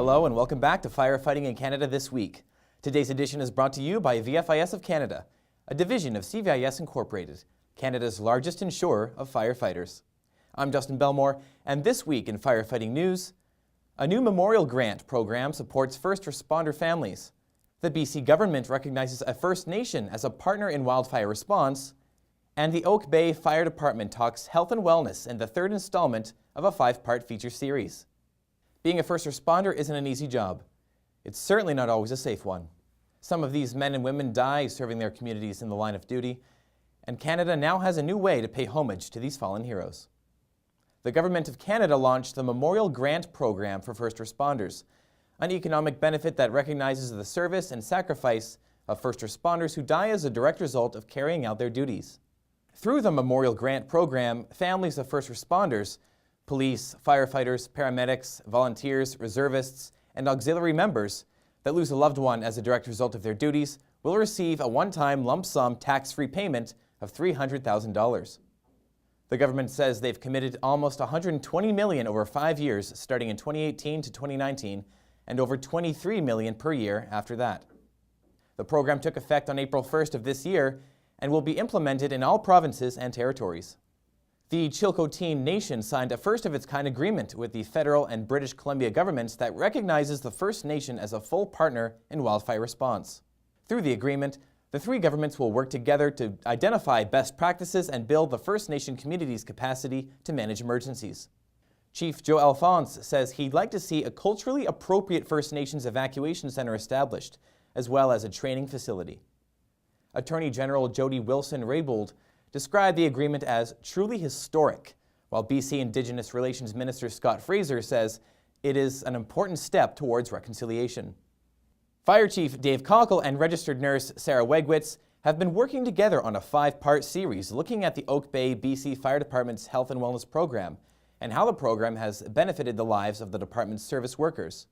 Hello and welcome back to Firefighting in Canada This Week. Today's edition is brought to you by VFIS of Canada, a division of CVIS Incorporated, Canada's largest insurer of firefighters. I'm Justin Bellmore, and this week in firefighting news, a new memorial grant program supports first responder families. The BC government recognizes a First Nation as a partner in wildfire response, and the Oak Bay Fire Department talks health and wellness in the third installment of a 5-part feature series. Being a first responder isn't an easy job. It's certainly not always a safe one. Some of these men and women die serving their communities in the line of duty, and Canada now has a new way to pay homage to these fallen heroes. The Government of Canada launched the Memorial Grant Program for first responders, an economic benefit that recognizes the service and sacrifice of first responders who die as a direct result of carrying out their duties. Through the Memorial Grant Program, families of first responders, police, firefighters, paramedics, volunteers, reservists, and auxiliary members that lose a loved one as a direct result of their duties will receive a one-time lump sum tax-free payment of $300,000. The government says they've committed almost $120 million over 5 years starting in 2018 to 2019 and over $23 million per year after that. The program took effect on April 1st of this year and will be implemented in all provinces and territories. The Chilcotin Nation signed a first-of-its-kind agreement with the federal and British Columbia governments that recognizes the First Nation as a full partner in wildfire response. Through the agreement, the three governments will work together to identify best practices and build the First Nation community's capacity to manage emergencies. Chief Joe Alphonse says he'd like to see a culturally appropriate First Nations evacuation center established, as well as a training facility. Attorney General Jody Wilson-Raybould described the agreement as truly historic, while BC Indigenous Relations Minister Scott Fraser says it is an important step towards reconciliation. Fire Chief Dave Cockle and registered nurse Sarah Wegwitz have been working together on a 5-part series looking at the Oak Bay BC Fire Department's health and wellness program and how the program has benefited the lives of the department's service workers.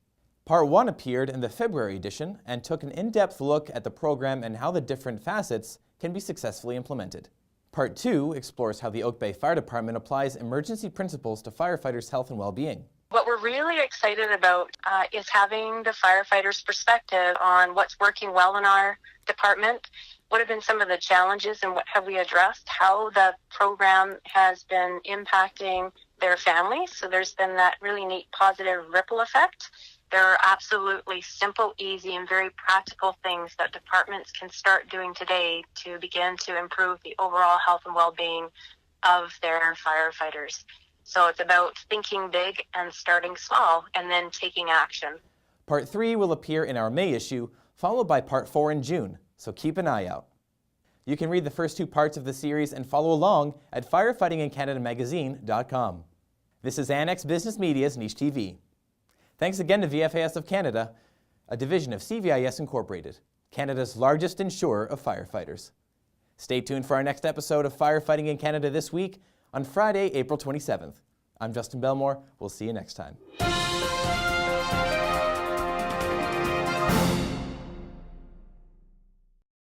Part 1 appeared in the February edition and took an in-depth look at the program and how the different facets can be successfully implemented. Part 2 explores how the Oak Bay Fire Department applies emergency principles to firefighters' health and well-being. What we're really excited about is having the firefighters' perspective on what's working well in our department, what have been some of the challenges and what have we addressed, how the program has been impacting their families. So there's been that really neat positive ripple effect. There are absolutely simple, easy, and very practical things that departments can start doing today to begin to improve the overall health and well-being of their firefighters. So it's about thinking big and starting small and then taking action. Part 3 will appear in our May issue, followed by Part 4 in June, so keep an eye out. You can read the first 2 parts of the series and follow along at firefightingincanadamagazine.com. This is Annex Business Media's Niche TV. Thanks again to VFIS of Canada, a division of CVIS Incorporated, Canada's largest insurer of firefighters. Stay tuned for our next episode of Firefighting in Canada This Week on Friday, April 27th. I'm Justin Bellmore. We'll see you next time.